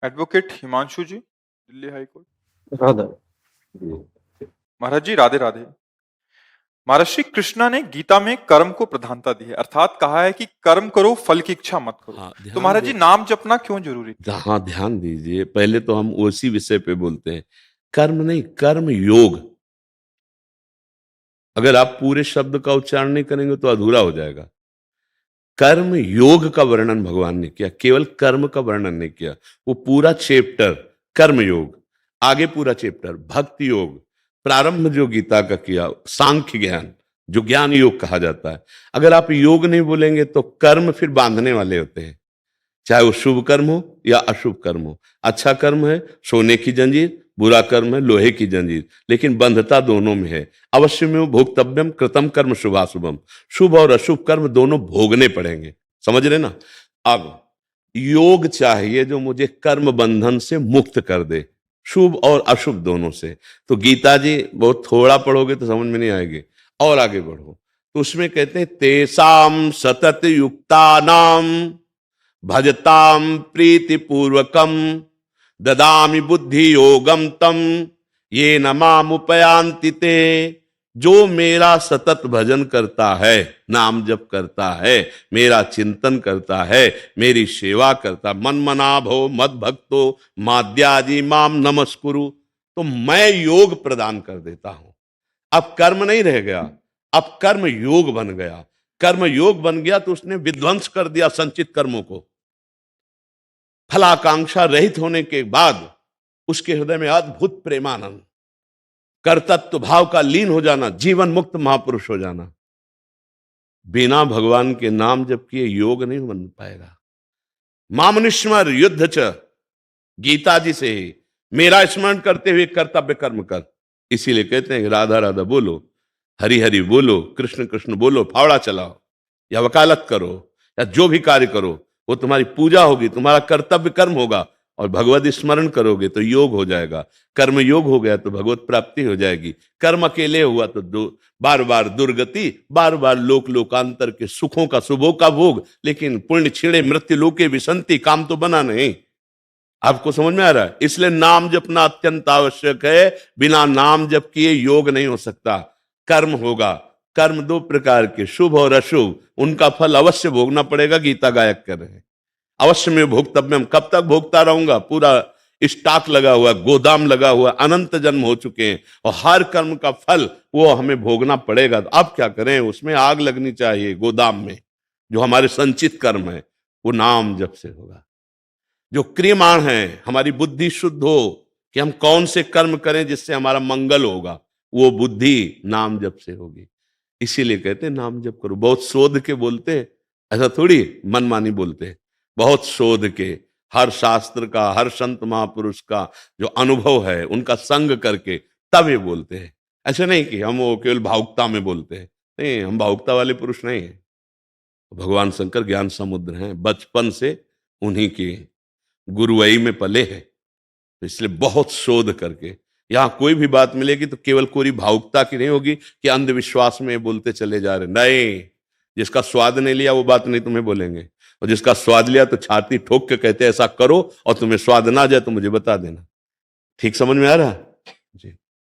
Advocate Himanshu जी, Delhi high court. Radha ji. महाराज जी राधे राधे। महाराज श्री कृष्णा ने गीता में कर्म को प्रधानता दी है, अर्थात कहा है कि कर्म करो, फल की इच्छा मत करो। हाँ, तो ध्यान महाराज दे। जी नाम जपना क्यों जरूरी है? हाँ, ध्यान दीजिए। पहले तो हम उसी विषय पे बोलते हैं। कर्म नहीं, कर्म योग। अगर आप पूरे शब्द का उच्चारण नहीं करेंगे तो अधूरा हो जाएगा। कर्म योग का वर्णन भगवान ने किया, केवल कर्म का वर्णन नहीं किया। वो पूरा चैप्टर कर्म योग, आगे पूरा चैप्टर भक्ति योग, प्रारंभ जो गीता का किया सांख्य ज्ञान, जो ज्ञान योग कहा जाता है। अगर आप योग नहीं बोलेंगे तो कर्म फिर बांधने वाले होते हैं, चाहे वो शुभ कर्म हो या अशुभ कर्म हो। अच्छा कर्म है सोने की जंजीर, बुरा कर्म है लोहे की जंजीर, लेकिन बंधता दोनों में है। अवश्य में वो भोक्तव्यम कृतम कर्म शुभाशुभम, शुभ और अशुभ कर्म दोनों भोगने पड़ेंगे। समझ रहे ना? अब योग चाहिए जो मुझे कर्म बंधन से मुक्त कर दे, शुभ और अशुभ दोनों से। तो गीता जी बहुत थोड़ा पढ़ोगे तो समझ में नहीं आएगी, और आगे बढ़ो तो उसमें कहते हैं तेसाम सतत युक्ता नाम भजताम प्रीतिपूर्वकम ददामि बुद्धि योगम तम ये नमामुपयांति ते। जो मेरा सतत भजन करता है, नाम जप करता है, मेरा चिंतन करता है, मेरी सेवा करता, मन मना भो मद भक्तो माद्याजी माम नमस्कुरु, तो मैं योग प्रदान कर देता हूं। अब कर्म नहीं रह गया, अब कर्म योग बन गया। कर्म योग बन गया तो उसने विध्वंस कर दिया संचित कर्मों को। फलाकांक्षा रहित होने के बाद उसके हृदय में अद्भुत प्रेमानंद, कर्तृत्व भाव का लीन हो जाना, जीवन मुक्त महापुरुष हो जाना। बिना भगवान के नाम जप किए योग नहीं बन पाएगा। मामनुष्मर युद्ध च, गीता जी से ही मेरा स्मरण करते हुए कर्तव्य कर्म कर। इसीलिए कहते हैं राधा राधा बोलो, हरि हरि बोलो, कृष्ण कृष्ण बोलो, फावड़ा चलाओ या वकालत करो या जो भी कार्य करो, वो तुम्हारी पूजा होगी, तुम्हारा कर्तव्य कर्म होगा, और भगवत स्मरण करोगे तो योग हो जाएगा। कर्म योग हो गया तो भगवत प्राप्ति हो जाएगी। कर्म अकेले हुआ तो बार बार दुर्गति, बार बार लोक लोकांतर के सुखों का शुभों का भोग, लेकिन पुण्य छिड़े मृत्यु लोके विसंति, काम तो बना नहीं। आपको समझ में आ रहा है? इसलिए नाम जपना अत्यंत आवश्यक है। बिना नाम जप किए योग नहीं हो सकता। कर्म होगा, कर्म दो प्रकार के, शुभ और अशुभ, उनका फल अवश्य भोगना पड़ेगा। गीता गायक कर रहे हैं अवश्य में भोक्तव्यम। कब तक भोगता रहूंगा? पूरा स्टॉक लगा हुआ, गोदाम लगा हुआ, अनंत जन्म हो चुके हैं, और हर कर्म का फल वो हमें भोगना पड़ेगा। तो अब क्या करें? उसमें आग लगनी चाहिए गोदाम में। जो हमारे संचित कर्म है वो नाम जप से होगा। जो क्रियमाण है, हमारी बुद्धि शुद्ध हो कि हम कौन से कर्म करें जिससे हमारा मंगल होगा, वो बुद्धि नाम जप से होगी। इसीलिए कहते हैं नाम जप करो। बहुत शोध के बोलते हैं, ऐसा थोड़ी मनमानी बोलते हैं। बहुत शोध के, हर शास्त्र का, हर संत महापुरुष का जो अनुभव है उनका संग करके तब ये बोलते हैं। ऐसे नहीं कि हम वो केवल भावुकता में बोलते हैं। नहीं, हम भावुकता वाले पुरुष नहीं हैं। भगवान शंकर ज्ञान समुद्र हैं, बचपन से उन्हीं की गुरुवई में पले हैं। तो इसलिए बहुत शोध करके यहां कोई भी बात मिलेगी तो केवल कोई भावुकता की नहीं होगी कि अंधविश्वास में बोलते चले जा रहे। नहीं, जिसका स्वाद नहीं लिया वो बात नहीं तुम्हें बोलेंगे, और जिसका स्वाद लिया तो छाती ठोक के कहते ऐसा करो, और तुम्हें स्वाद ना जाए तो मुझे बता देना। ठीक समझ में आ रहा है जी?